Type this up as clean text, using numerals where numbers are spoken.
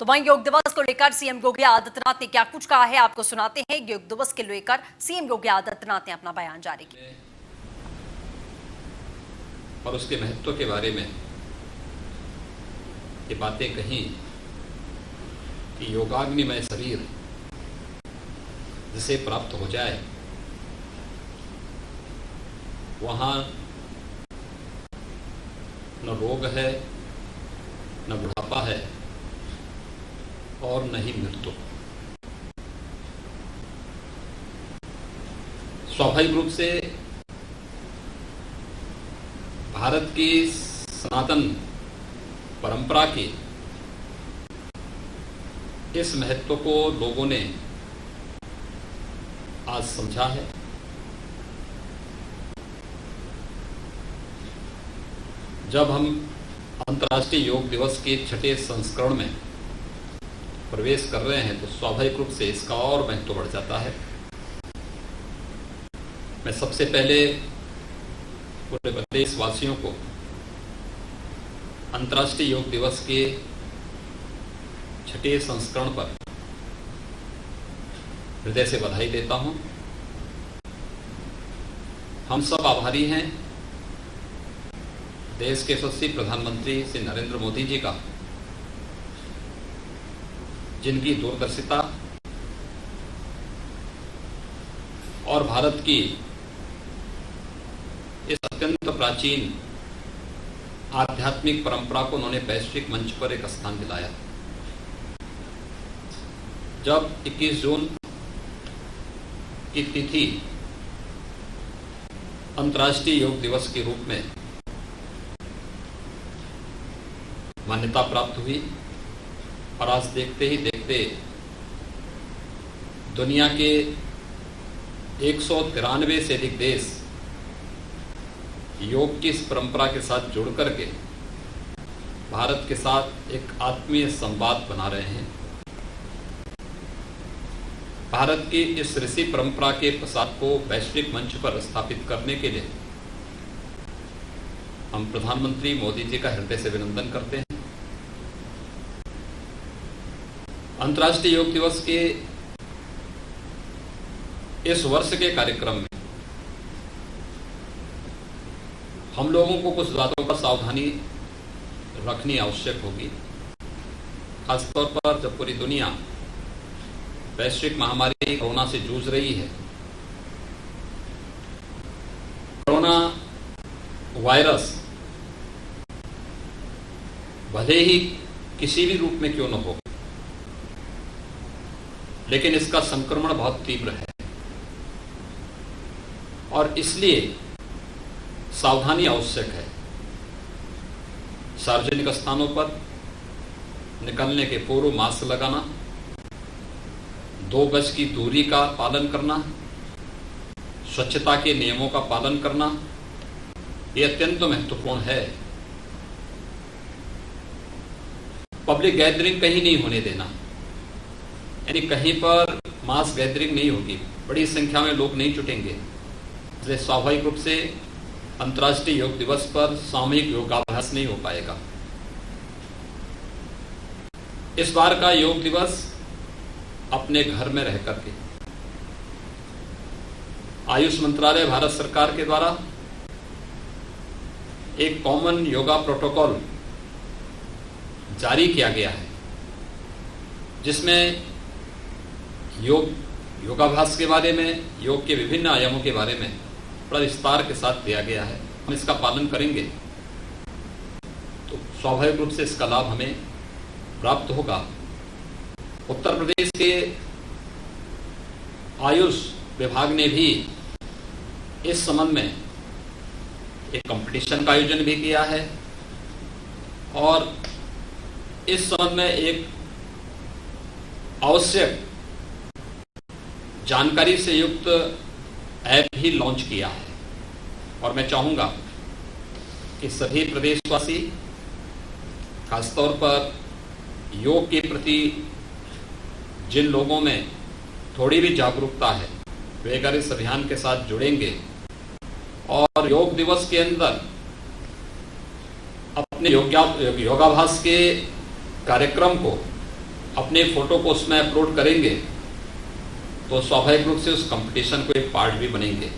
तो वहीं योग दिवस को लेकर सीएम योगी आदित्यनाथ ने क्या कुछ कहा है, आपको सुनाते हैं। योग दिवस के लेकर सीएम योगी आदित्यनाथ ने अपना बयान जारी किया और उसके महत्व के बारे में ये बातें कही कि योगाग्निमय शरीर जिसे प्राप्त हो जाए वहां न रोग है, न बुढ़ापा है और न ही मृत्यु। स्वाभाविक रूप से भारत की सनातन परंपरा के इस महत्व को लोगों ने आज समझा है। जब हम अंतर्राष्ट्रीय योग दिवस के 6ठे संस्करण में प्रवेश कर रहे हैं तो स्वाभाविक रूप से इसका और महत्व बढ़ जाता है। मैं सबसे पहले पूरे प्रदेशवासियों को अंतर्राष्ट्रीय योग दिवस के 6ठे संस्करण पर हृदय से बधाई देता हूं। हम सब आभारी हैं देश के यशस्वी प्रधानमंत्री श्री नरेंद्र मोदी जी का, जिनकी दूरदर्शिता और भारत की इस अत्यंत प्राचीन आध्यात्मिक परंपरा को उन्होंने वैश्विक मंच पर एक स्थान दिलाया। जब 21 जून की तिथि अंतर्राष्ट्रीय योग दिवस के रूप में मान्यता प्राप्त हुई और आज देखते ही देखते दुनिया के 193 से अधिक देश योग की इस परंपरा के साथ जुड़ करके भारत के साथ एक आत्मीय संवाद बना रहे हैं। भारत की इस ऋषि परंपरा के प्रसाद को वैश्विक मंच पर स्थापित करने के लिए हम प्रधानमंत्री मोदी जी का हृदय से अभिनंदन करते हैं। अंतर्राष्ट्रीय योग दिवस के इस वर्ष के कार्यक्रम में हम लोगों को कुछ बातों पर सावधानी रखनी आवश्यक होगी, खासतौर पर जब पूरी दुनिया वैश्विक महामारी कोरोना से जूझ रही है। कोरोना वायरस भले ही किसी भी रूप में क्यों न हो, लेकिन इसका संक्रमण बहुत तीव्र है और इसलिए सावधानी आवश्यक है। सार्वजनिक स्थानों पर निकलने के पूर्व मास्क लगाना, 2 गज की दूरी का पालन करना, स्वच्छता के नियमों का पालन करना, ये अत्यंत महत्वपूर्ण है। पब्लिक गैदरिंग कहीं नहीं होने देना, यानी कहीं पर मास गैदरिंग नहीं होगी, बड़ी संख्या में लोग नहीं जुटेंगे। इसलिए स्वाभाविक रूप से अंतर्राष्ट्रीय योग दिवस पर सामूहिक योगाभ्यास नहीं हो पाएगा। इस बार का योग दिवस अपने घर में रह करके आयुष मंत्रालय भारत सरकार के द्वारा एक कॉमन योगा प्रोटोकॉल जारी किया गया है, जिसमें योगाभ्यास के बारे में, योग के विभिन्न आयामों के बारे में बड़ा विस्तार के साथ दिया गया है। हम इसका पालन करेंगे तो स्वाभाविक रूप से इसका लाभ हमें प्राप्त होगा। उत्तर प्रदेश के आयुष विभाग ने भी इस संबंध में एक कंपटीशन का आयोजन भी किया है और इस संबंध में एक आवश्यक जानकारी से युक्त ऐप भी लॉन्च किया है। और मैं चाहूंगा कि सभी प्रदेशवासी, खासतौर पर योग के प्रति जिन लोगों में थोड़ी भी जागरूकता है, वे अगर इस अभियान के साथ जुड़ेंगे और योग दिवस के अंदर अपने योगाभ्यास के कार्यक्रम को अपने फ़ोटो को उसमें अपलोड करेंगे तो स्वाभाविक रूप से उस कंपटीशन को एक पार्ट भी बनेंगे।